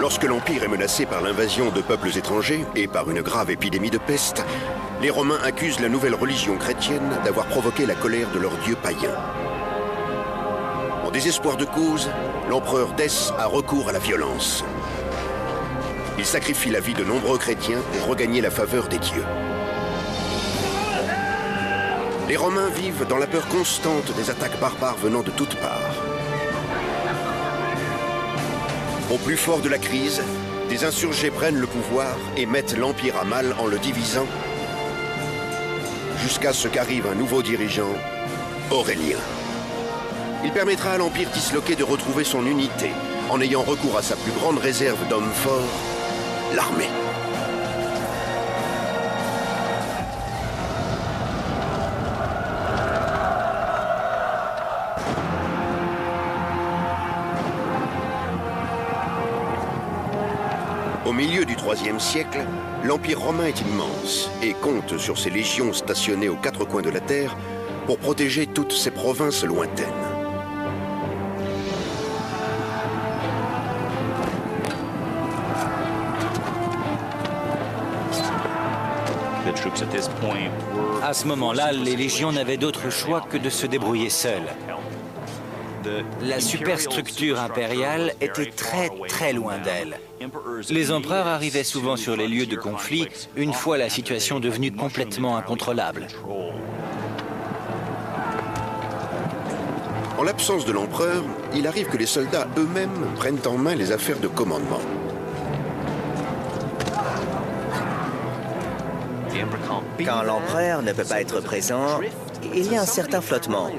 Lorsque l'Empire est menacé par l'invasion de peuples étrangers et par une grave épidémie de peste, les Romains accusent la nouvelle religion chrétienne d'avoir provoqué la colère de leur dieu païen. En désespoir de cause, l'empereur Dèce a recours à la violence. Il sacrifie la vie de nombreux chrétiens pour regagner la faveur des dieux. Les Romains vivent dans la peur constante des attaques barbares venant de toutes parts. Au plus fort de la crise, des insurgés prennent le pouvoir et mettent l'Empire à mal en le divisant, jusqu'à ce qu'arrive un nouveau dirigeant, Aurélien. Il permettra à l'Empire disloqué de retrouver son unité, en ayant recours à sa plus grande réserve d'hommes forts, l'armée. Au milieu du IIIe siècle, l'Empire romain est immense et compte sur ses légions stationnées aux quatre coins de la terre pour protéger toutes ses provinces lointaines. À ce moment-là, les légions n'avaient d'autre choix que de se débrouiller seules. La superstructure impériale était très loin d'elle. Les empereurs arrivaient souvent sur les lieux de conflit une fois la situation devenue complètement incontrôlable. En l'absence de l'empereur, il arrive que les soldats eux-mêmes prennent en main les affaires de commandement. Quand l'empereur ne peut pas être présent, il y a un certain flottement.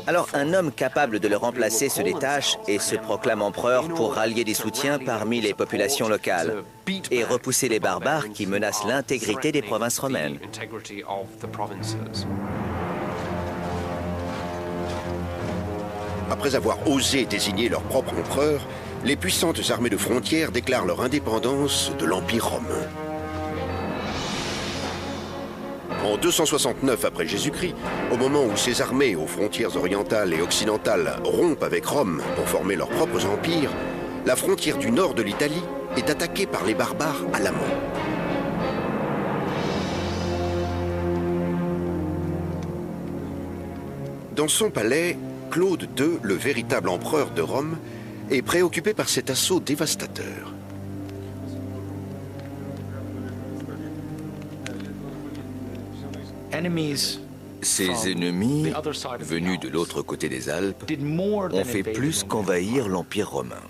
Alors un homme capable de le remplacer se détache et se proclame empereur pour rallier des soutiens parmi les populations locales et repousser les barbares qui menacent l'intégrité des provinces romaines. Après avoir osé désigner leur propre empereur, les puissantes armées de frontières déclarent leur indépendance de l'Empire romain. En 269 après Jésus-Christ, au moment où ces armées aux frontières orientales et occidentales rompent avec Rome pour former leurs propres empires, la frontière du nord de l'Italie est attaquée par les barbares alamans. Dans son palais, Claude II, le véritable empereur de Rome, est préoccupé par cet assaut dévastateur. Ces ennemis, venus de l'autre côté des Alpes, ont fait plus qu'envahir l'Empire romain.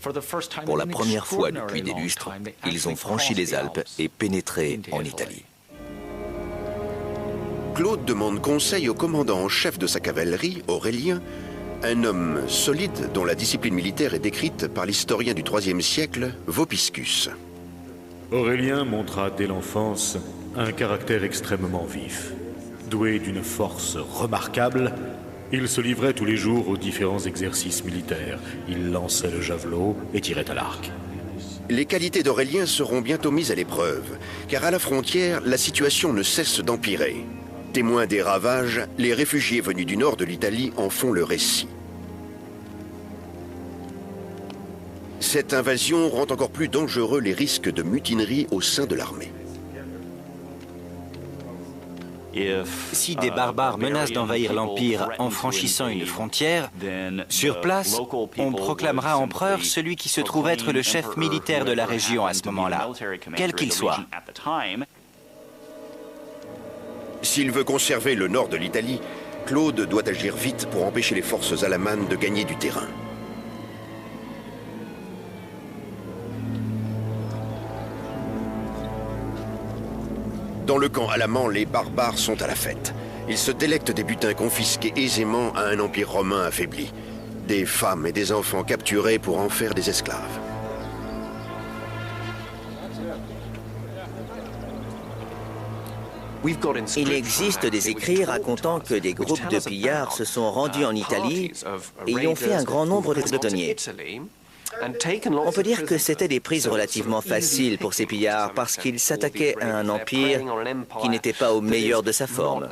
Pour la première fois depuis des lustres, ils ont franchi les Alpes et pénétré en Italie. Claude demande conseil au commandant en chef de sa cavalerie, Aurélien, un homme solide dont la discipline militaire est décrite par l'historien du IIIe siècle, Vopiscus. Aurélien montra dès l'enfance un caractère extrêmement vif. Doué d'une force remarquable, il se livrait tous les jours aux différents exercices militaires. Il lançait le javelot et tirait à l'arc. Les qualités d'Aurélien seront bientôt mises à l'épreuve, car à la frontière, la situation ne cesse d'empirer. Témoins des ravages, les réfugiés venus du nord de l'Italie en font le récit. Cette invasion rend encore plus dangereux les risques de mutinerie au sein de l'armée. Si des barbares menacent d'envahir l'Empire en franchissant une frontière, sur place, on proclamera empereur celui qui se trouve être le chef militaire de la région à ce moment-là, quel qu'il soit. S'il veut conserver le nord de l'Italie, Claude doit agir vite pour empêcher les forces alamanes de gagner du terrain. Dans le camp alaman, les barbares sont à la fête. Ils se délectent des butins confisqués aisément à un empire romain affaibli. Des femmes et des enfants capturés pour en faire des esclaves. Il existe des écrits racontant que des groupes de pillards se sont rendus en Italie et y ont fait un grand nombre de prisonniers. On peut dire que c'était des prises relativement faciles pour ces pillards parce qu'ils s'attaquaient à un empire qui n'était pas au meilleur de sa forme.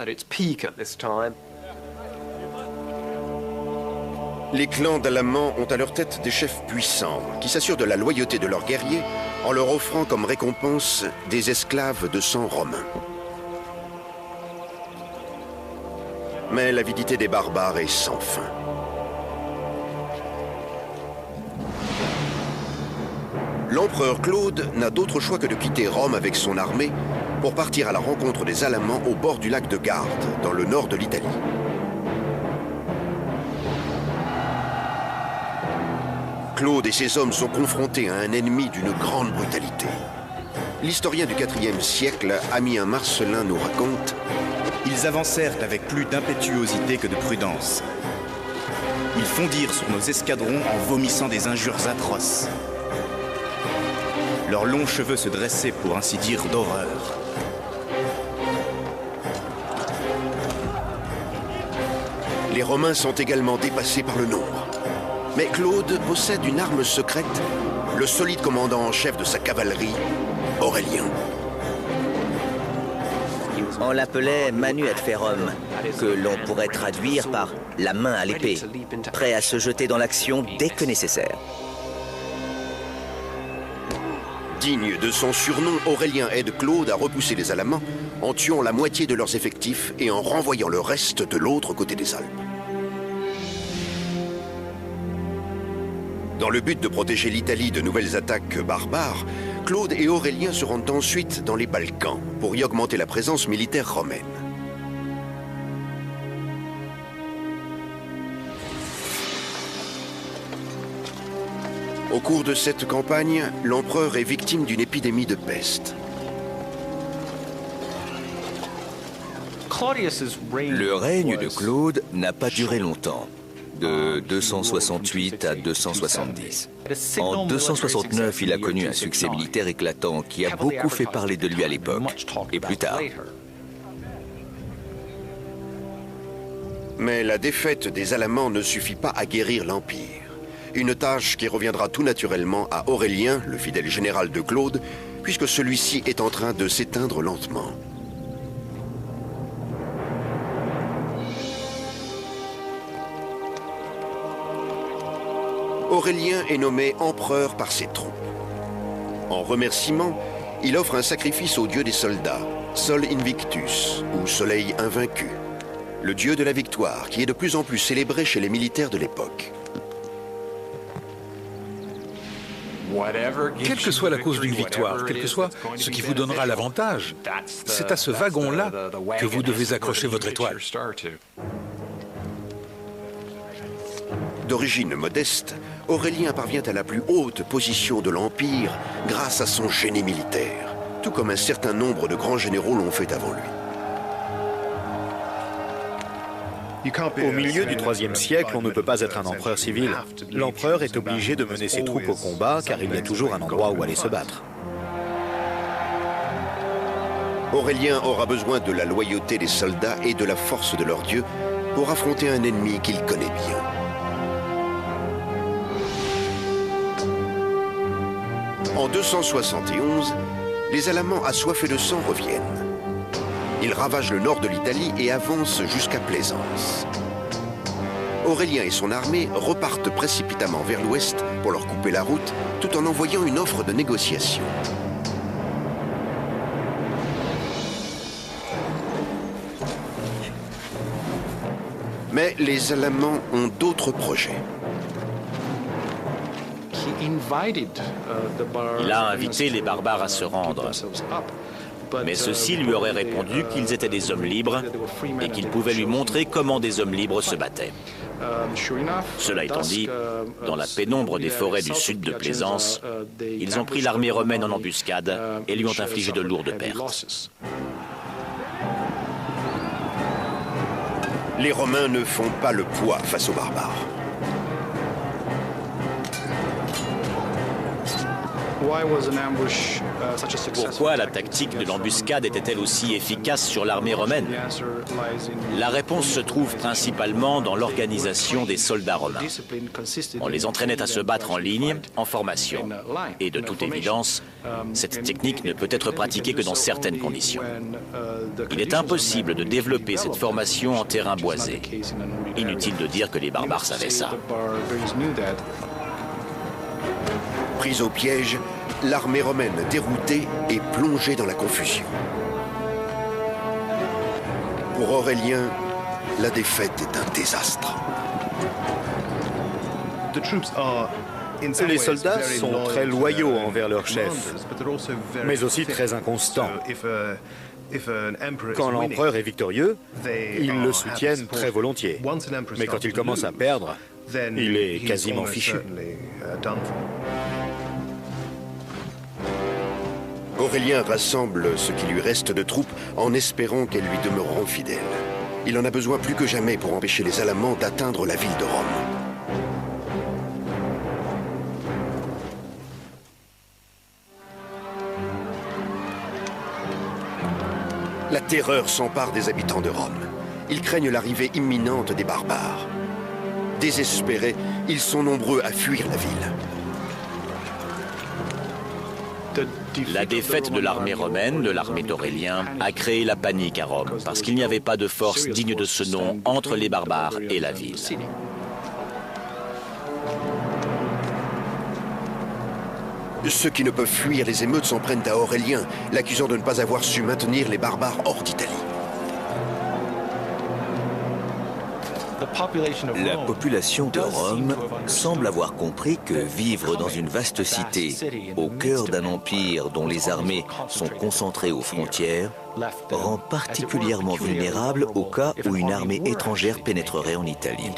Les clans d'Alamans ont à leur tête des chefs puissants qui s'assurent de la loyauté de leurs guerriers en leur offrant comme récompense des esclaves de sang romain. Mais l'avidité des barbares est sans fin. L'empereur Claude n'a d'autre choix que de quitter Rome avec son armée pour partir à la rencontre des Alamans au bord du lac de Garde, dans le nord de l'Italie. Claude et ses hommes sont confrontés à un ennemi d'une grande brutalité. L'historien du IVe siècle, Amien Marcellin, nous raconte: Ils avancèrent avec plus d'impétuosité que de prudence. Ils fondirent sur nos escadrons en vomissant des injures atroces. Leurs longs cheveux se dressaient, pour ainsi dire, d'horreur. Les Romains sont également dépassés par le nombre. Mais Claude possède une arme secrète, le solide commandant en chef de sa cavalerie, Aurélien. On l'appelait Manu et Ferrum, que l'on pourrait traduire par la main à l'épée, prêt à se jeter dans l'action dès que nécessaire. Digne de son surnom, Aurélien aide Claude à repousser les Alamans en tuant la moitié de leurs effectifs et en renvoyant le reste de l'autre côté des Alpes. Dans le but de protéger l'Italie de nouvelles attaques barbares, Claude et Aurélien se rendent ensuite dans les Balkans pour y augmenter la présence militaire romaine. Au cours de cette campagne, l'empereur est victime d'une épidémie de peste. Le règne de Claude n'a pas duré longtemps, de 268 à 270. En 269, il a connu un succès militaire éclatant qui a beaucoup fait parler de lui à l'époque, et plus tard. Mais la défaite des Alamans ne suffit pas à guérir l'Empire. Une tâche qui reviendra tout naturellement à Aurélien, le fidèle général de Claude, puisque celui-ci est en train de s'éteindre lentement. Aurélien est nommé empereur par ses troupes. En remerciement, il offre un sacrifice au dieu des soldats, Sol Invictus, ou Soleil invaincu, le dieu de la victoire, qui est de plus en plus célébré chez les militaires de l'époque. Quelle que soit la cause d'une victoire, quel que soit ce qui vous donnera l'avantage, c'est à ce wagon-là que vous devez accrocher votre étoile. D'origine modeste, Aurélien parvient à la plus haute position de l'Empire grâce à son génie militaire, tout comme un certain nombre de grands généraux l'ont fait avant lui. Au milieu du IIIe siècle, on ne peut pas être un empereur civil. L'empereur est obligé de mener ses troupes au combat car il y a toujours un endroit où aller se battre. Aurélien aura besoin de la loyauté des soldats et de la force de leur dieu pour affronter un ennemi qu'il connaît bien. En 271, les Alamans assoiffés de sang reviennent. Ils ravagent le nord de l'Italie et avancent jusqu'à Plaisance. Aurélien et son armée repartent précipitamment vers l'ouest pour leur couper la route, tout en envoyant une offre de négociation. Mais les Alamans ont d'autres projets. Il a invité les barbares à se rendre. Mais ceux-ci lui auraient répondu qu'ils étaient des hommes libres et qu'ils pouvaient lui montrer comment des hommes libres se battaient. Cela étant dit, dans la pénombre des forêts du sud de Plaisance, ils ont pris l'armée romaine en embuscade et lui ont infligé de lourdes pertes. Les Romains ne font pas le poids face aux barbares. Pourquoi la tactique de l'embuscade était-elle aussi efficace sur l'armée romaine? La réponse se trouve principalement dans l'organisation des soldats romains. On les entraînait à se battre en ligne, en formation. Et de toute évidence, cette technique ne peut être pratiquée que dans certaines conditions. Il est impossible de développer cette formation en terrain boisé. Inutile de dire que les barbares savaient ça. Prise au piège, l'armée romaine déroutée est plongée dans la confusion. Pour Aurélien, la défaite est un désastre. Les soldats sont très loyaux envers leur chef, mais aussi très inconstants. Quand l'empereur est victorieux, ils le soutiennent très volontiers. Mais quand il commence à perdre, il est quasiment fichu. Aurélien rassemble ce qui lui reste de troupes en espérant qu'elles lui demeureront fidèles. Il en a besoin plus que jamais pour empêcher les Alamans d'atteindre la ville de Rome. La terreur s'empare des habitants de Rome. Ils craignent l'arrivée imminente des barbares. Désespérés, ils sont nombreux à fuir la ville. La défaite de l'armée romaine, de l'armée d'Aurélien, a créé la panique à Rome, parce qu'il n'y avait pas de force digne de ce nom entre les barbares et la ville. Ceux qui ne peuvent fuir les émeutes s'en prennent à Aurélien, l'accusant de ne pas avoir su maintenir les barbares hors d'Italie. La population de Rome semble avoir compris que vivre dans une vaste cité, au cœur d'un empire dont les armées sont concentrées aux frontières, rend particulièrement vulnérable au cas où une armée étrangère pénétrerait en Italie.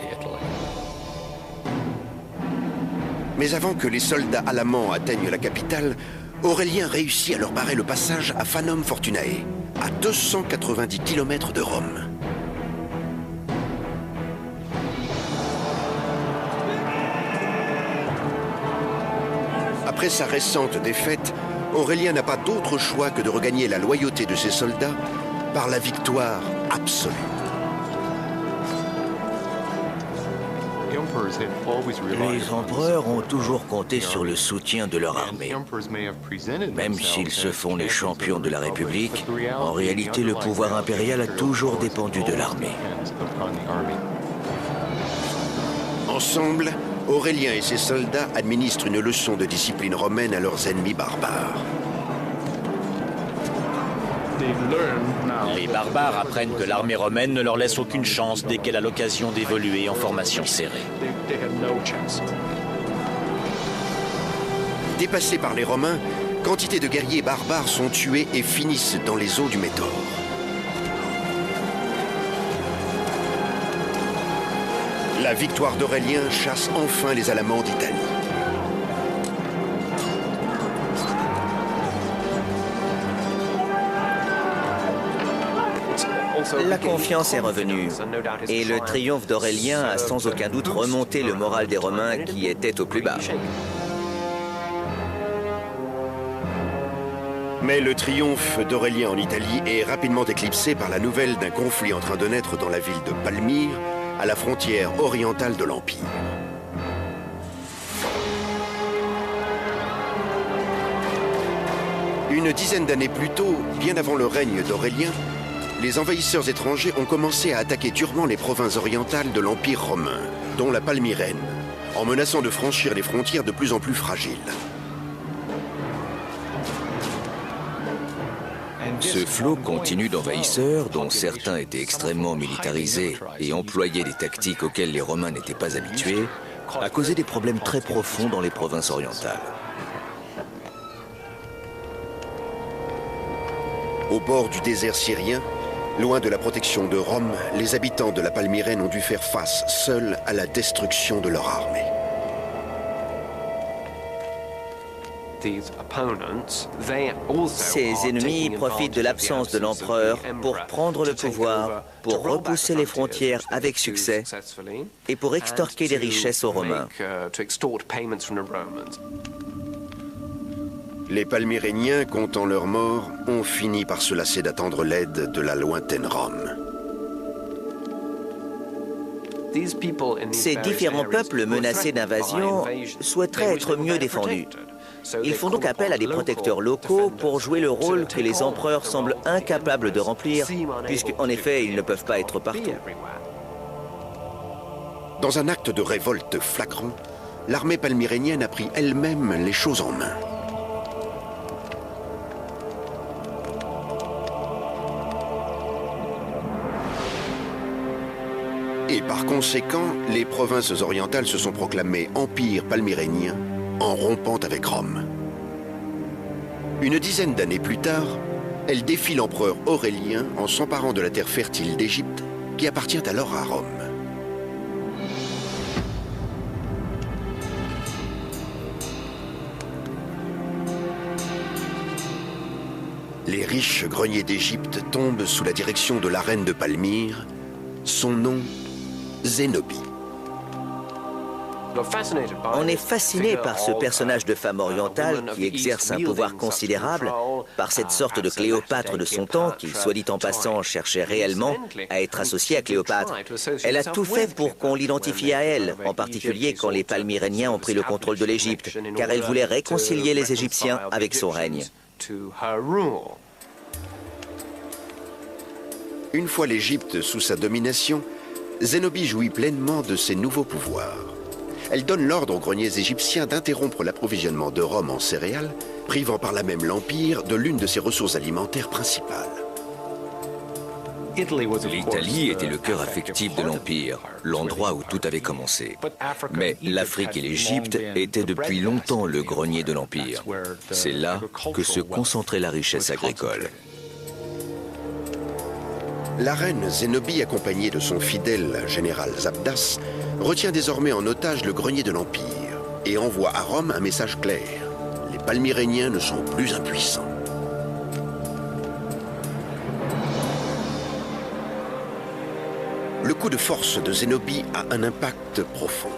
Mais avant que les soldats alamans atteignent la capitale, Aurélien réussit à leur barrer le passage à Fanum Fortunae, à 290 km de Rome. Après sa récente défaite, Aurélien n'a pas d'autre choix que de regagner la loyauté de ses soldats par la victoire absolue. Les empereurs ont toujours compté sur le soutien de leur armée. Même s'ils se font les champions de la République, en réalité le pouvoir impérial a toujours dépendu de l'armée. Ensemble, Aurélien et ses soldats administrent une leçon de discipline romaine à leurs ennemis barbares. Les barbares apprennent que l'armée romaine ne leur laisse aucune chance dès qu'elle a l'occasion d'évoluer en formation serrée. Dépassés par les Romains, quantité de guerriers barbares sont tués et finissent dans les eaux du Métaure. La victoire d'Aurélien chasse enfin les Alamans d'Italie. La confiance est revenue et le triomphe d'Aurélien a sans aucun doute remonté le moral des Romains qui étaient au plus bas. Mais le triomphe d'Aurélien en Italie est rapidement éclipsé par la nouvelle d'un conflit en train de naître dans la ville de Palmyre, à la frontière orientale de l'Empire. Une dizaine d'années plus tôt, bien avant le règne d'Aurélien, les envahisseurs étrangers ont commencé à attaquer durement les provinces orientales de l'Empire romain, dont la Palmyrène, en menaçant de franchir les frontières de plus en plus fragiles. Ce flot continu d'envahisseurs, dont certains étaient extrêmement militarisés et employaient des tactiques auxquelles les Romains n'étaient pas habitués, a causé des problèmes très profonds dans les provinces orientales. Au bord du désert syrien, loin de la protection de Rome, les habitants de la Palmyrène ont dû faire face seuls à la destruction de leur armée. Ces ennemis profitent de l'absence de l'empereur pour prendre le pouvoir, pour repousser les frontières avec succès et pour extorquer des richesses aux Romains. Les Palmyréniens, comptant leurs morts, ont fini par se lasser d'attendre l'aide de la lointaine Rome. Ces différents peuples menacés d'invasion souhaiteraient être mieux défendus. Ils font donc appel à des protecteurs locaux pour jouer le rôle que les empereurs semblent incapables de remplir, puisqu'en effet, ils ne peuvent pas être partout. Dans un acte de révolte flagrant, l'armée palmyrénienne a pris elle-même les choses en main. Et par conséquent, les provinces orientales se sont proclamées empire palmyrénien en rompant avec Rome. Une dizaine d'années plus tard, elle défie l'empereur Aurélien en s'emparant de la terre fertile d'Égypte qui appartient alors à Rome. Les riches greniers d'Égypte tombent sous la direction de la reine de Palmyre, son nom Zénobie. On est fasciné par ce personnage de femme orientale qui exerce un pouvoir considérable, par cette sorte de Cléopâtre de son temps qui, soit dit en passant, cherchait réellement à être associée à Cléopâtre. Elle a tout fait pour qu'on l'identifie à elle, en particulier quand les Palmyréniens ont pris le contrôle de l'Égypte, car elle voulait réconcilier les Égyptiens avec son règne. Une fois l'Égypte sous sa domination, Zénobie jouit pleinement de ses nouveaux pouvoirs. Elle donne l'ordre aux greniers égyptiens d'interrompre l'approvisionnement de Rome en céréales, privant par là même l'Empire de l'une de ses ressources alimentaires principales. L'Italie était le cœur affectif de l'Empire, l'endroit où tout avait commencé. Mais l'Afrique et l'Égypte étaient depuis longtemps le grenier de l'Empire. C'est là que se concentrait la richesse agricole. La reine Zénobie, accompagnée de son fidèle général Zabdas, retient désormais en otage le grenier de l'Empire et envoie à Rome un message clair. Les Palmyréniens ne sont plus impuissants. Le coup de force de Zénobie a un impact profond.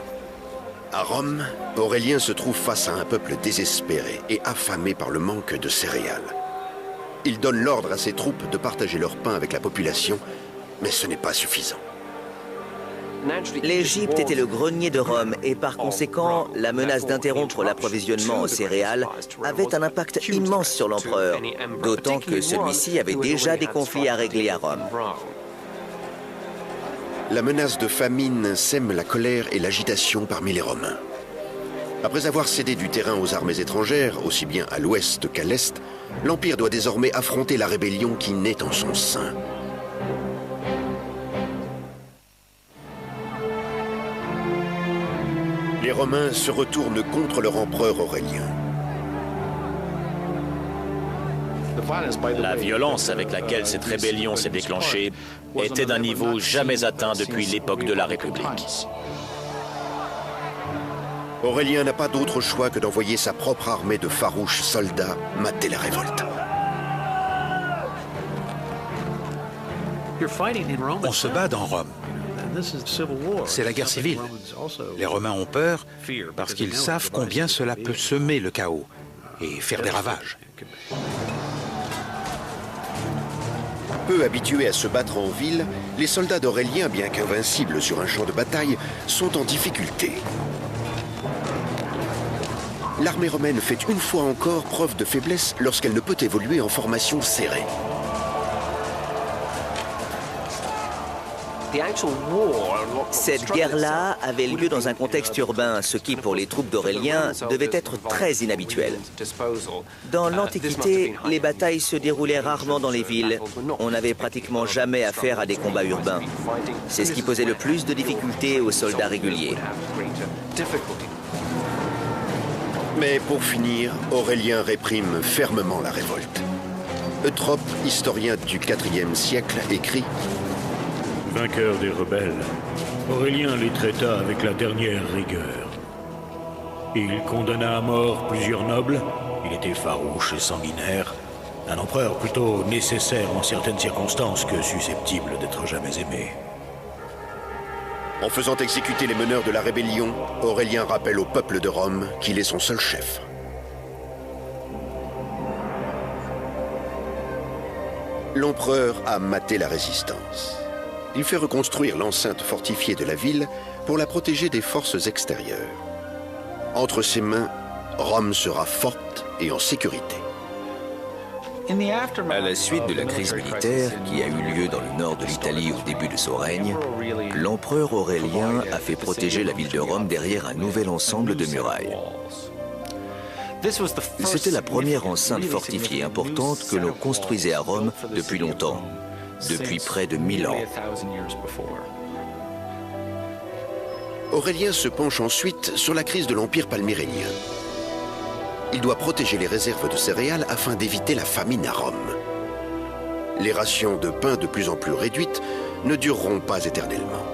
À Rome, Aurélien se trouve face à un peuple désespéré et affamé par le manque de céréales. Il donne l'ordre à ses troupes de partager leur pain avec la population, mais ce n'est pas suffisant. L'Égypte était le grenier de Rome et par conséquent, la menace d'interrompre l'approvisionnement en céréales avait un impact immense sur l'empereur, d'autant que celui-ci avait déjà des conflits à régler à Rome. La menace de famine sème la colère et l'agitation parmi les Romains. Après avoir cédé du terrain aux armées étrangères, aussi bien à l'ouest qu'à l'est, l'Empire doit désormais affronter la rébellion qui naît en son sein. Les Romains se retournent contre leur empereur Aurélien. La violence avec laquelle cette rébellion s'est déclenchée était d'un niveau jamais atteint depuis l'époque de la République. Aurélien n'a pas d'autre choix que d'envoyer sa propre armée de farouches soldats mater la révolte. On se bat dans Rome. C'est la guerre civile. Les Romains ont peur parce qu'ils savent combien cela peut semer le chaos et faire des ravages. Peu habitués à se battre en ville, les soldats d'Aurélien, bien qu'invincibles sur un champ de bataille, sont en difficulté. L'armée romaine fait une fois encore preuve de faiblesse lorsqu'elle ne peut évoluer en formation serrée. Cette guerre-là avait lieu dans un contexte urbain, ce qui, pour les troupes d'Aurélien, devait être très inhabituel. Dans l'Antiquité, les batailles se déroulaient rarement dans les villes. On n'avait pratiquement jamais affaire à des combats urbains. C'est ce qui posait le plus de difficultés aux soldats réguliers. Mais pour finir, Aurélien réprime fermement la révolte. Eutrope, historien du IVe siècle, écrit « Vainqueur des rebelles, Aurélien les traita avec la dernière rigueur. Il condamna à mort plusieurs nobles, il était farouche et sanguinaire, un empereur plutôt nécessaire en certaines circonstances que susceptible d'être jamais aimé. » En faisant exécuter les meneurs de la rébellion, Aurélien rappelle au peuple de Rome qu'il est son seul chef. l'empereur a maté la résistance. Il fait reconstruire l'enceinte fortifiée de la ville pour la protéger des forces extérieures. Entre ses mains, Rome sera forte et en sécurité. À la suite de la crise militaire qui a eu lieu dans le nord de l'Italie au début de son règne, l'empereur Aurélien a fait protéger la ville de Rome derrière un nouvel ensemble de murailles. C'était la première enceinte fortifiée importante que l'on construisait à Rome depuis longtemps, depuis près de 1000 ans. Aurélien se penche ensuite sur la crise de l'Empire palmyrénien. Il doit protéger les réserves de céréales afin d'éviter la famine à Rome. Les rations de pain de plus en plus réduites ne dureront pas éternellement.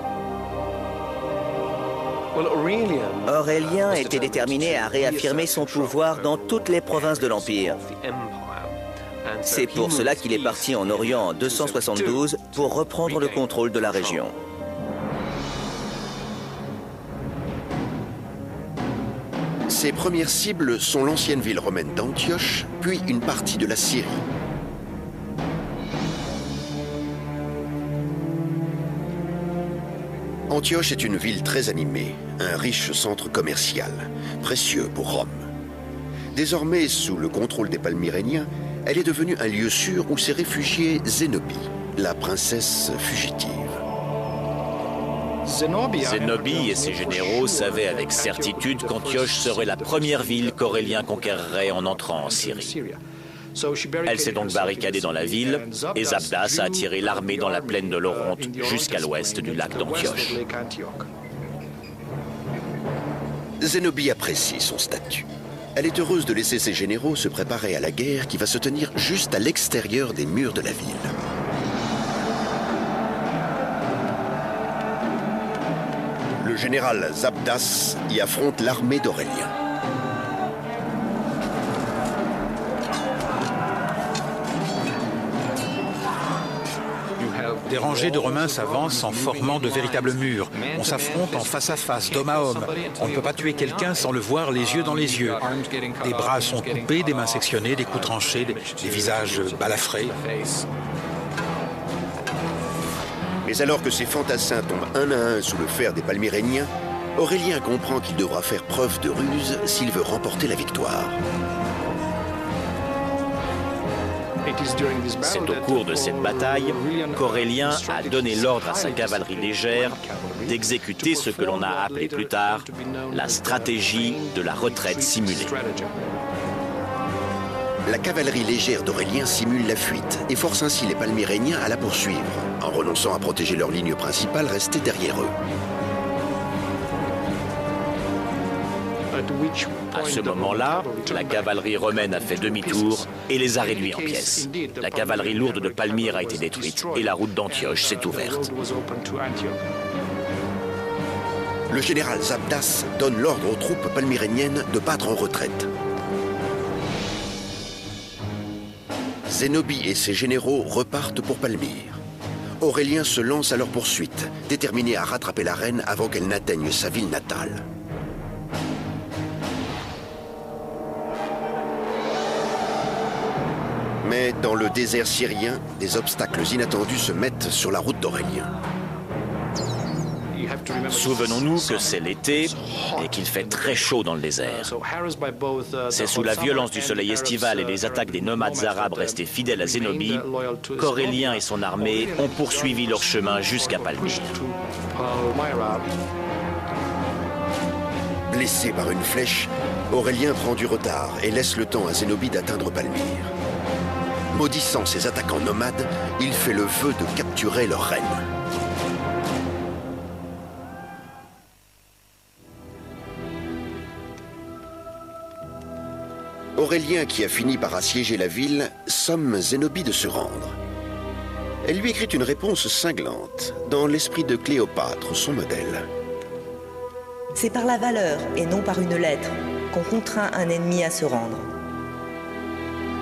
Aurélien était déterminé à réaffirmer son pouvoir dans toutes les provinces de l'Empire. C'est pour cela qu'il est parti en Orient en 272 pour reprendre le contrôle de la région. Ses premières cibles sont l'ancienne ville romaine d'Antioche, puis une partie de la Syrie. Antioche est une ville très animée, un riche centre commercial, précieux pour Rome. Désormais, sous le contrôle des Palmyréniens, elle est devenue un lieu sûr où s'est réfugiée Zénobie, la princesse fugitive. Zénobie et ses généraux savaient avec certitude qu'Antioche serait la première ville qu'Aurélien conquerrait en entrant en Syrie. Elle s'est donc barricadée dans la ville et Zabdas a attiré l'armée dans la plaine de l'Oronte jusqu'à l'ouest du lac d'Antioche. Zénobie apprécie son statut. Elle est heureuse de laisser ses généraux se préparer à la guerre qui va se tenir juste à l'extérieur des murs de la ville. Le général Zabdas y affronte l'armée d'Aurélien. Des rangées de Romains s'avancent en formant de véritables murs. On s'affronte en face à face, d'homme à homme. On ne peut pas tuer quelqu'un sans le voir les yeux dans les yeux. Des bras sont coupés, des mains sectionnées, des coups tranchés, des visages balafrés. Mais alors que ces fantassins tombent un à un sous le fer des Palmyréniens, Aurélien comprend qu'il devra faire preuve de ruse s'il veut remporter la victoire. C'est au cours de cette bataille qu'Aurélien a donné l'ordre à sa cavalerie légère d'exécuter ce que l'on a appelé plus tard la stratégie de la retraite simulée. La cavalerie légère d'Aurélien simule la fuite et force ainsi les Palmyréniens à la poursuivre, en renonçant à protéger leur ligne principale restée derrière eux. À ce moment-là, la cavalerie romaine a fait demi-tour et les a réduits en pièces. La cavalerie lourde de Palmyre a été détruite et la route d'Antioche s'est ouverte. Le général Zabdas donne l'ordre aux troupes palmyréniennes de battre en retraite. Zénobie et ses généraux repartent pour Palmyre. Aurélien se lance à leur poursuite, déterminé à rattraper la reine avant qu'elle n'atteigne sa ville natale. Mais dans le désert syrien, des obstacles inattendus se mettent sur la route d'Aurélien. Souvenons-nous que c'est l'été et qu'il fait très chaud dans le désert. C'est sous la violence du soleil estival et les attaques des nomades arabes restés fidèles à Zénobie qu'Aurélien et son armée ont poursuivi leur chemin jusqu'à Palmyre. Blessé par une flèche, Aurélien prend du retard et laisse le temps à Zénobie d'atteindre Palmyre. Maudissant ses attaquants nomades, il fait le vœu de capturer leur reine. Aurélien, qui a fini par assiéger la ville, somme Zénobie de se rendre. Elle lui écrit une réponse cinglante, dans l'esprit de Cléopâtre, son modèle. C'est par la valeur et non par une lettre qu'on contraint un ennemi à se rendre.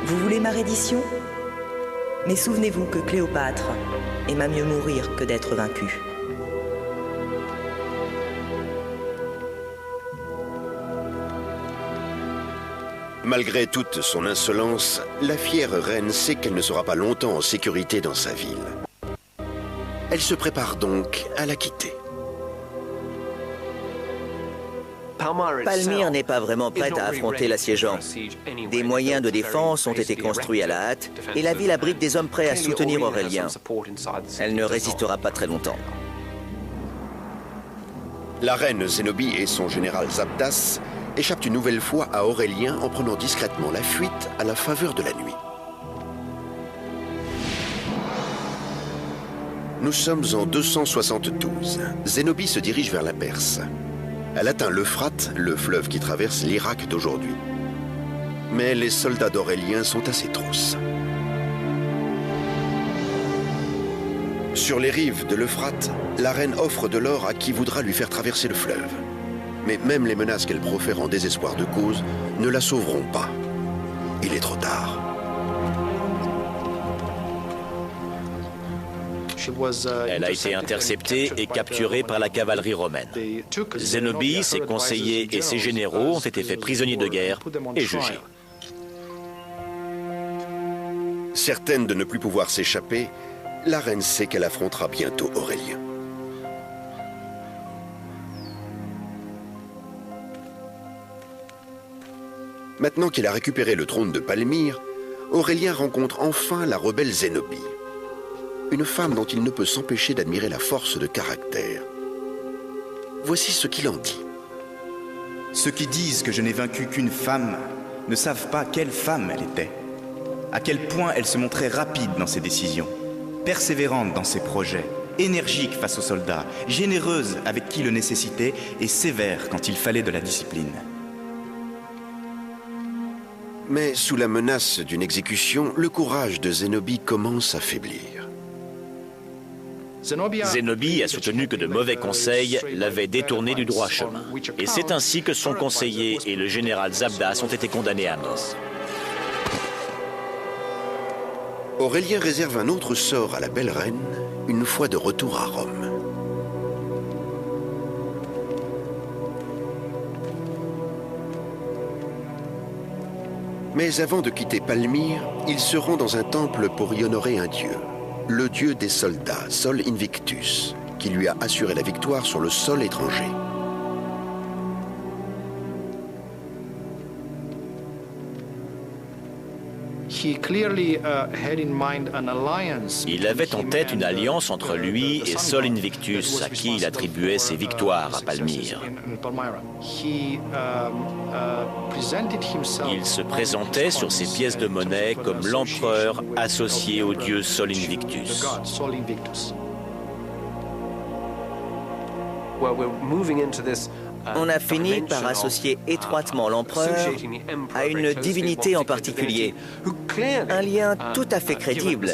Vous voulez ma reddition ? Mais souvenez-vous que Cléopâtre aima mieux mourir que d'être vaincue. Malgré toute son insolence, la fière reine sait qu'elle ne sera pas longtemps en sécurité dans sa ville. Elle se prépare donc à la quitter. Palmyre n'est pas vraiment prête à affronter l'assiégeant. Des moyens de défense ont été construits à la hâte et la ville abrite des hommes prêts à soutenir Aurélien. Elle ne résistera pas très longtemps. La reine Zénobie et son général Zabdas échappent une nouvelle fois à Aurélien en prenant discrètement la fuite à la faveur de la nuit. Nous sommes en 272. Zénobie se dirige vers la Perse. Elle atteint l'Euphrate, le fleuve qui traverse l'Irak d'aujourd'hui. Mais les soldats d'Aurélien sont à ses trousses. Sur les rives de l'Euphrate, la reine offre de l'or à qui voudra lui faire traverser le fleuve. Mais même les menaces qu'elle profère en désespoir de cause ne la sauveront pas. Il est trop tard. Elle a été interceptée et capturée par la cavalerie romaine. Zénobie, ses conseillers et ses généraux ont été faits prisonniers de guerre et jugés. Certaine de ne plus pouvoir s'échapper, la reine sait qu'elle affrontera bientôt Aurélien. Maintenant qu'il a récupéré le trône de Palmyre, Aurélien rencontre enfin la rebelle Zénobie. Une femme dont il ne peut s'empêcher d'admirer la force de caractère. Voici ce qu'il en dit. Ceux qui disent que je n'ai vaincu qu'une femme ne savent pas quelle femme elle était. À quel point elle se montrait rapide dans ses décisions, persévérante dans ses projets, énergique face aux soldats, généreuse avec qui le nécessitait et sévère quand il fallait de la discipline. Mais sous la menace d'une exécution, le courage de Zénobie commence à faiblir. Zénobie a soutenu que de mauvais conseils l'avaient détourné du droit chemin. Et c'est ainsi que son conseiller et le général Zabdas ont été condamnés à mort. Aurélien réserve un autre sort à la belle reine, une fois de retour à Rome. Mais avant de quitter Palmyre, il se rend dans un temple pour y honorer un dieu, le dieu des soldats, Sol Invictus, qui lui a assuré la victoire sur le sol étranger. Il avait en tête une alliance entre lui et Sol Invictus, à qui il attribuait ses victoires à Palmyre. Il se présentait sur ses pièces de monnaie comme l'empereur associé au dieu Sol Invictus. On a fini par associer étroitement l'empereur à une divinité en particulier, un lien tout à fait crédible,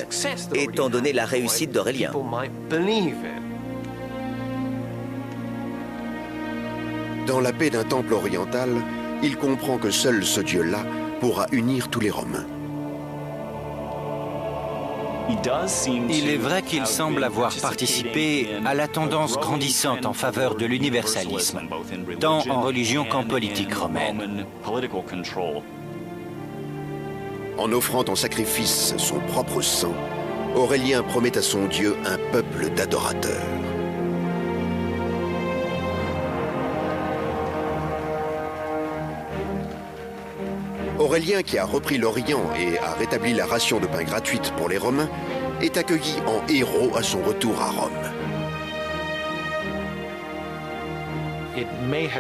étant donné la réussite d'Aurélien. Dans la paix d'un temple oriental, il comprend que seul ce dieu-là pourra unir tous les Romains. Il est vrai qu'il semble avoir participé à la tendance grandissante en faveur de l'universalisme, tant en religion qu'en politique romaine. En offrant en sacrifice son propre sang, Aurélien promet à son Dieu un peuple d'adorateurs. Aurélien, qui a repris l'Orient et a rétabli la ration de pain gratuite pour les Romains, est accueilli en héros à son retour à Rome.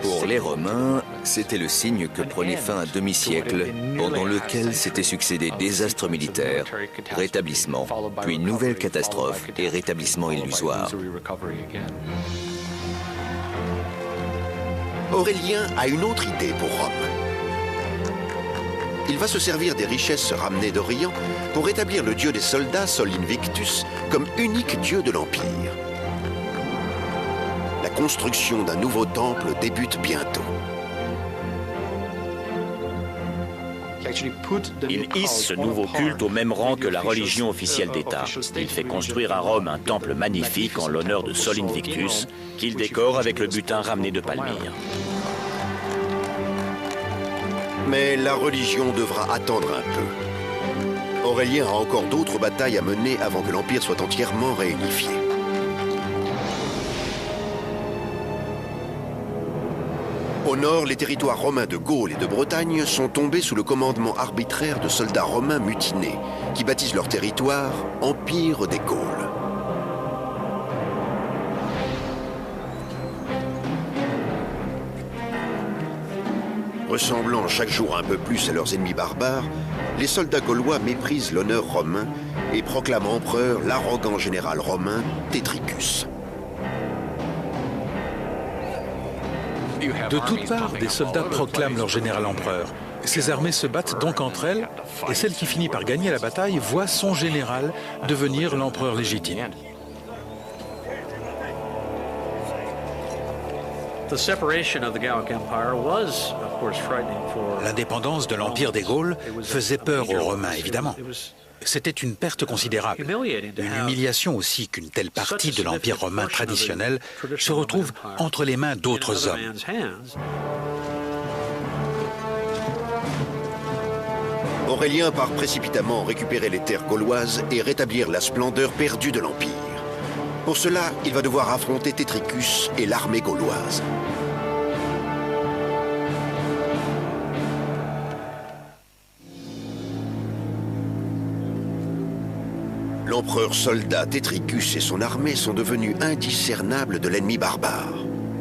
Pour les Romains, c'était le signe que prenait fin un demi-siècle pendant lequel s'étaient succédés désastres militaires, rétablissement, puis nouvelles catastrophes et rétablissement illusoire. Aurélien a une autre idée pour Rome. Il va se servir des richesses ramenées d'Orient pour établir le dieu des soldats, Sol Invictus, comme unique dieu de l'Empire. La construction d'un nouveau temple débute bientôt. Il hisse ce nouveau culte au même rang que la religion officielle d'État. Il fait construire à Rome un temple magnifique en l'honneur de Sol Invictus, qu'il décore avec le butin ramené de Palmyre. Mais la religion devra attendre un peu. Aurélien a encore d'autres batailles à mener avant que l'Empire soit entièrement réunifié. Au nord, les territoires romains de Gaule et de Bretagne sont tombés sous le commandement arbitraire de soldats romains mutinés, qui baptisent leur territoire Empire des Gaules. Ressemblant chaque jour un peu plus à leurs ennemis barbares, les soldats gaulois méprisent l'honneur romain et proclament empereur l'arrogant général romain Tétricus. De toutes parts, des soldats proclament leur général empereur. Ces armées se battent donc entre elles, et celle qui finit par gagner la bataille voit son général devenir l'empereur légitime. L'indépendance de l'Empire des Gaules faisait peur aux Romains, évidemment. C'était une perte considérable, une humiliation aussi qu'une telle partie de l'Empire romain traditionnel se retrouve entre les mains d'autres hommes. Aurélien part précipitamment récupérer les terres gauloises et rétablir la splendeur perdue de l'Empire. Pour cela, il va devoir affronter Tétricus et l'armée gauloise. L'empereur soldat Tétricus et son armée sont devenus indiscernables de l'ennemi barbare.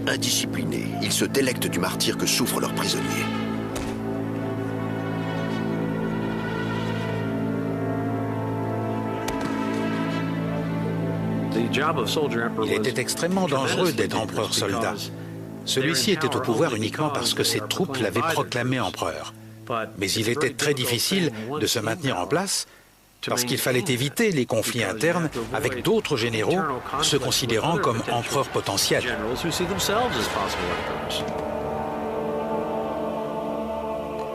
Indisciplinés, ils se délectent du martyre que souffrent leurs prisonniers. Il était extrêmement dangereux d'être empereur-soldat. Celui-ci était au pouvoir uniquement parce que ses troupes l'avaient proclamé empereur. Mais il était très difficile de se maintenir en place parce qu'il fallait éviter les conflits internes avec d'autres généraux se considérant comme empereurs potentiels.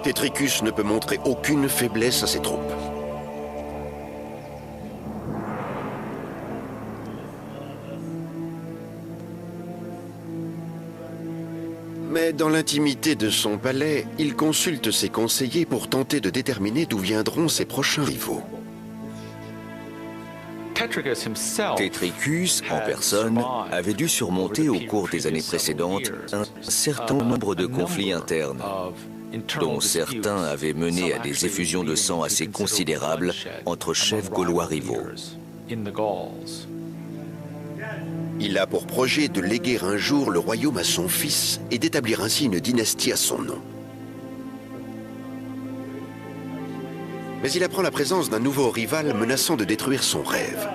Tétricus ne peut montrer aucune faiblesse à ses troupes. Mais dans l'intimité de son palais, il consulte ses conseillers pour tenter de déterminer d'où viendront ses prochains rivaux. Tétricus, en personne, avait dû surmonter au cours des années précédentes un certain nombre de conflits internes, dont certains avaient mené à des effusions de sang assez considérables entre chefs gaulois rivaux. Il a pour projet de léguer un jour le royaume à son fils et d'établir ainsi une dynastie à son nom. Mais il apprend la présence d'un nouveau rival menaçant de détruire son rêve.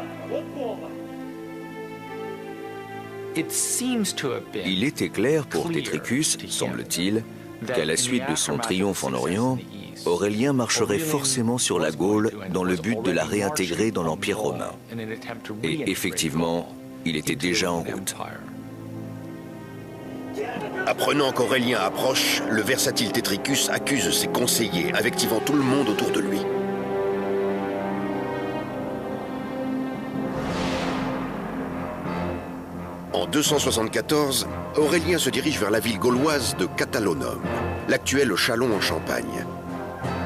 Il était clair pour Tétricus, semble-t-il, qu'à la suite de son triomphe en Orient, Aurélien marcherait forcément sur la Gaule dans le but de la réintégrer dans l'Empire romain. Et effectivement, il était déjà en route. Apprenant qu'Aurélien approche, le versatile Tétricus accuse ses conseillers, invectivant tout le monde autour de lui. En 274, Aurélien se dirige vers la ville gauloise de Cathalonum, l'actuel Châlons en Champagne.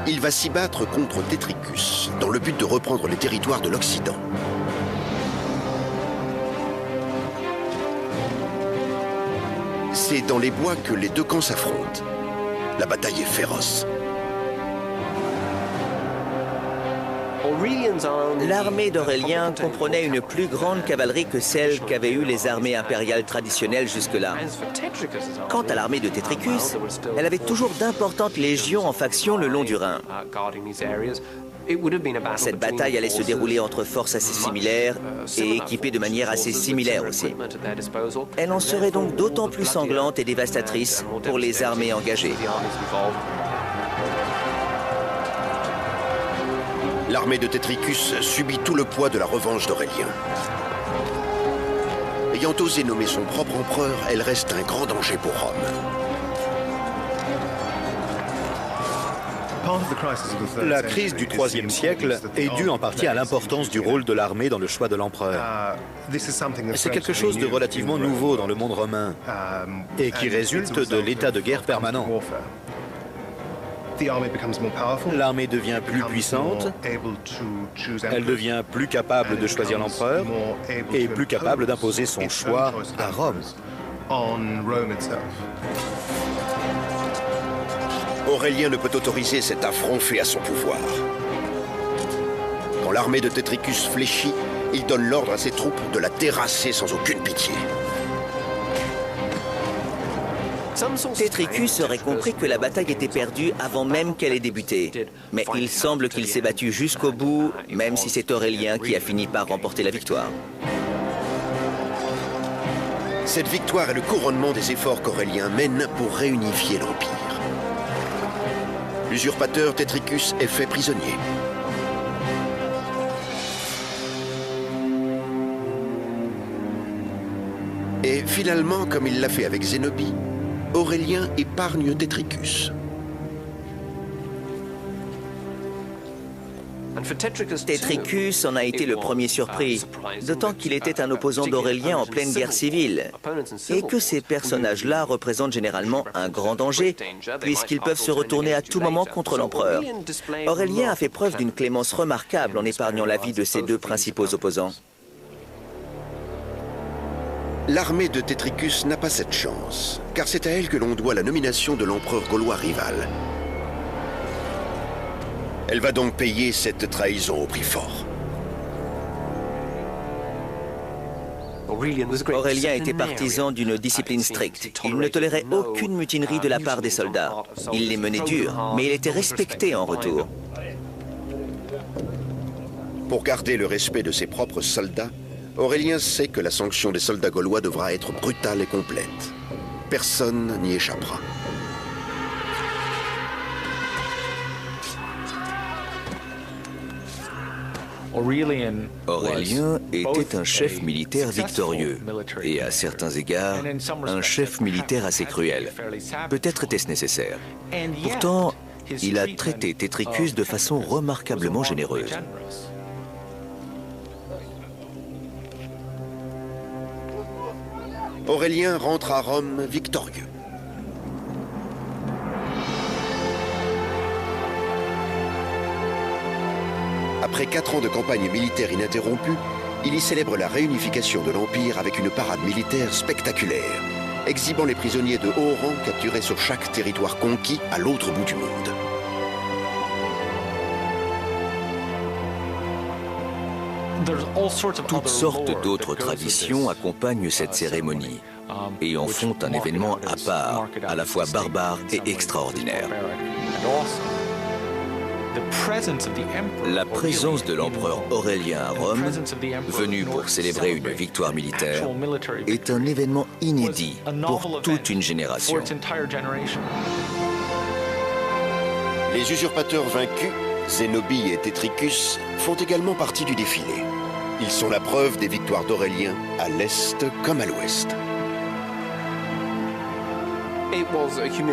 Il va s'y battre contre Tétricus, dans le but de reprendre les territoires de l'Occident. C'est dans les bois que les deux camps s'affrontent. La bataille est féroce. L'armée d'Aurélien comprenait une plus grande cavalerie que celle qu'avaient eue les armées impériales traditionnelles jusque-là. Quant à l'armée de Tétricus, elle avait toujours d'importantes légions en faction le long du Rhin. Cette bataille allait se dérouler entre forces assez similaires et équipées de manière assez similaire aussi. Elle en serait donc d'autant plus sanglante et dévastatrice pour les armées engagées. L'armée de Tétricus subit tout le poids de la revanche d'Aurélien. Ayant osé nommer son propre empereur, elle reste un grand danger pour Rome. La crise du IIIe siècle est due en partie à l'importance du rôle de l'armée dans le choix de l'empereur. C'est quelque chose de relativement nouveau dans le monde romain et qui résulte de l'état de guerre permanent. L'armée devient plus puissante, elle devient plus capable de choisir l'empereur et plus capable d'imposer son choix à Rome. Aurélien ne peut autoriser cet affront fait à son pouvoir. Quand l'armée de Tétricus fléchit, il donne l'ordre à ses troupes de la terrasser sans aucune pitié. Tétricus aurait compris que la bataille était perdue avant même qu'elle ait débuté. Mais il semble qu'il s'est battu jusqu'au bout, même si c'est Aurélien qui a fini par remporter la victoire. Cette victoire est le couronnement des efforts qu'Aurélien mène pour réunifier l'Empire. L'usurpateur Tétricus est fait prisonnier. Et finalement, comme il l'a fait avec Zénobie, Aurélien épargne Tétricus. Tétricus en a été le premier surpris, d'autant qu'il était un opposant d'Aurélien en pleine guerre civile, et que ces personnages-là représentent généralement un grand danger, puisqu'ils peuvent se retourner à tout moment contre l'empereur. Aurélien a fait preuve d'une clémence remarquable en épargnant la vie de ses deux principaux opposants. L'armée de Tétricus n'a pas cette chance, car c'est à elle que l'on doit la nomination de l'empereur gaulois rival. Elle va donc payer cette trahison au prix fort. Aurélien était partisan d'une discipline stricte. Il ne tolérait aucune mutinerie de la part des soldats. Il les menait dur, mais il était respecté en retour. Pour garder le respect de ses propres soldats, Aurélien sait que la sanction des soldats gaulois devra être brutale et complète. Personne n'y échappera. Aurélien était un chef militaire victorieux et à certains égards, un chef militaire assez cruel. Peut-être était-ce nécessaire. Pourtant, il a traité Tétricus de façon remarquablement généreuse. Aurélien rentre à Rome victorieux. Après 4 ans de campagne militaire ininterrompue, il y célèbre la réunification de l'Empire avec une parade militaire spectaculaire, exhibant les prisonniers de haut rang capturés sur chaque territoire conquis à l'autre bout du monde. Toutes sortes d'autres traditions accompagnent cette cérémonie et en font un événement à part, à la fois barbare et extraordinaire. La présence de l'empereur Aurélien à Rome, venu pour célébrer une victoire militaire, est un événement inédit pour toute une génération. Les usurpateurs vaincus, Zénobie et Tétricus, font également partie du défilé. Ils sont la preuve des victoires d'Aurélien à l'Est comme à l'Ouest.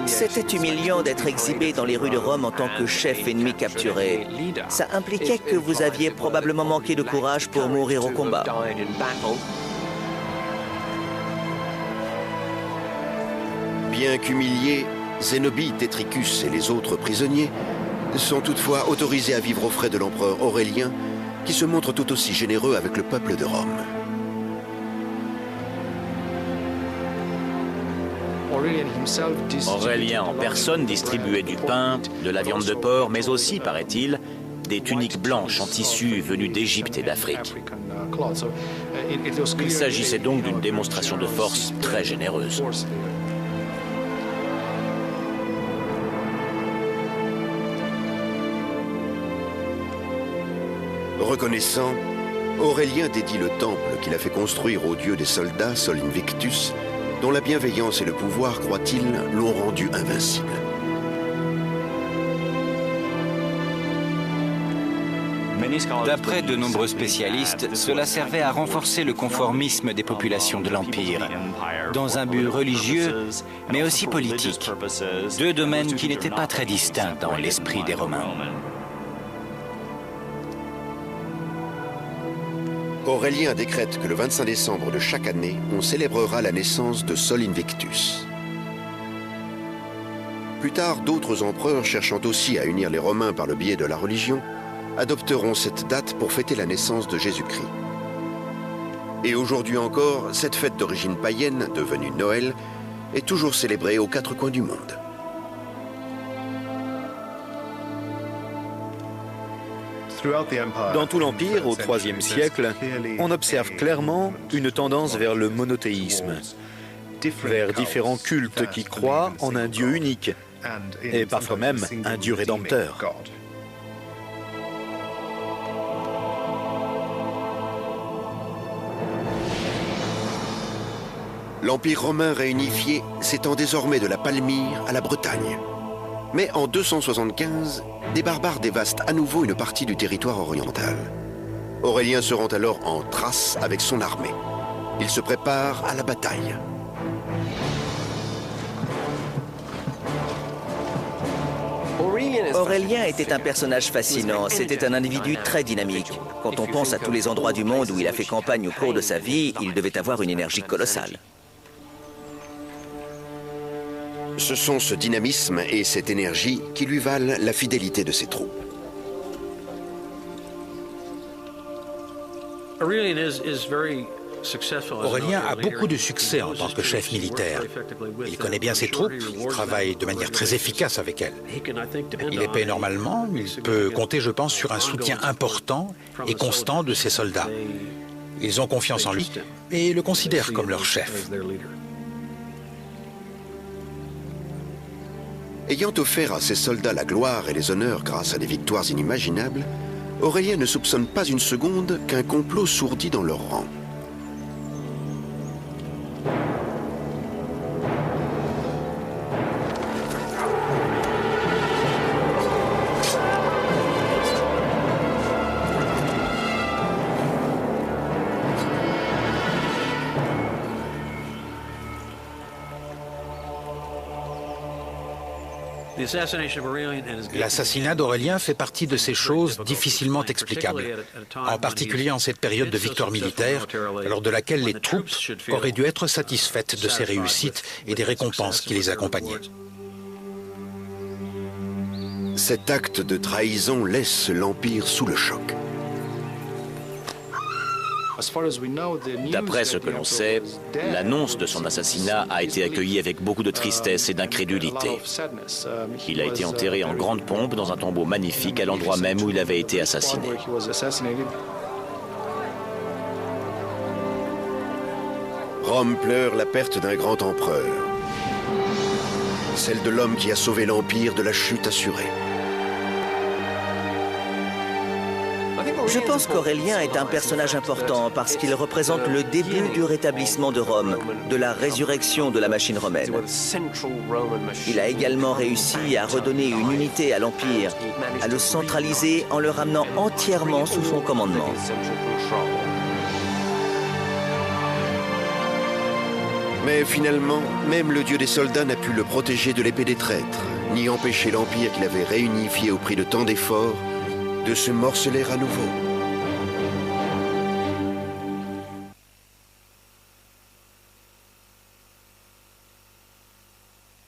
C'était humiliant d'être exhibé dans les rues de Rome en tant que chef ennemi capturé. Ça impliquait que vous aviez probablement manqué de courage pour mourir au combat. Bien qu'humiliés, Zénobie, Tétricus et les autres prisonniers sont toutefois autorisés à vivre aux frais de l'empereur Aurélien, qui se montre tout aussi généreux avec le peuple de Rome. Aurélien en personne distribuait du pain, de la viande de porc, mais aussi, paraît-il, des tuniques blanches en tissu venues d'Égypte et d'Afrique. Il s'agissait donc d'une démonstration de force très généreuse. Reconnaissant, Aurélien dédie le temple qu'il a fait construire au dieu des soldats, Sol Invictus, dont la bienveillance et le pouvoir, croit-il, l'ont rendu invincible. D'après de nombreux spécialistes, cela servait à renforcer le conformisme des populations de l'Empire, dans un but religieux, mais aussi politique, deux domaines qui n'étaient pas très distincts dans l'esprit des Romains. Aurélien décrète que le 25 décembre de chaque année, on célébrera la naissance de Sol Invictus. Plus tard, d'autres empereurs cherchant aussi à unir les Romains par le biais de la religion, adopteront cette date pour fêter la naissance de Jésus-Christ. Et aujourd'hui encore, cette fête d'origine païenne, devenue Noël, est toujours célébrée aux quatre coins du monde. Dans tout l'Empire, au IIIe siècle, on observe clairement une tendance vers le monothéisme, vers différents cultes qui croient en un Dieu unique, et parfois même un Dieu rédempteur. L'Empire romain réunifié s'étend désormais de la Palmyre à la Bretagne. Mais en 275, des barbares dévastent à nouveau une partie du territoire oriental. Aurélien se rend alors en Thrace avec son armée. Il se prépare à la bataille. Aurélien était un personnage fascinant, c'était un individu très dynamique. Quand on pense à tous les endroits du monde où il a fait campagne au cours de sa vie, il devait avoir une énergie colossale. Ce sont ce dynamisme et cette énergie qui lui valent la fidélité de ses troupes. Aurélien a beaucoup de succès en tant que chef militaire. Il connaît bien ses troupes, il travaille de manière très efficace avec elles. Il les paie normalement, il peut compter, je pense, sur un soutien important et constant de ses soldats. Ils ont confiance en lui et le considèrent comme leur chef. Ayant offert à ses soldats la gloire et les honneurs grâce à des victoires inimaginables, Aurélien ne soupçonne pas une seconde qu'un complot s'ourdit dans leurs rangs. L'assassinat d'Aurélien fait partie de ces choses difficilement explicables, en particulier en cette période de victoire militaire, lors de laquelle les troupes auraient dû être satisfaites de ses réussites et des récompenses qui les accompagnaient. Cet acte de trahison laisse l'Empire sous le choc. D'après ce que l'on sait, l'annonce de son assassinat a été accueillie avec beaucoup de tristesse et d'incrédulité. Il a été enterré en grande pompe dans un tombeau magnifique à l'endroit même où il avait été assassiné. Rome pleure la perte d'un grand empereur, celle de l'homme qui a sauvé l'Empire de la chute assurée. Je pense qu'Aurélien est un personnage important parce qu'il représente le début du rétablissement de Rome, de la résurrection de la machine romaine. Il a également réussi à redonner une unité à l'Empire, à le centraliser en le ramenant entièrement sous son commandement. Mais finalement, même le dieu des soldats n'a pu le protéger de l'épée des traîtres, ni empêcher l'Empire qu'il avait réunifié au prix de tant d'efforts de se morceler à nouveau.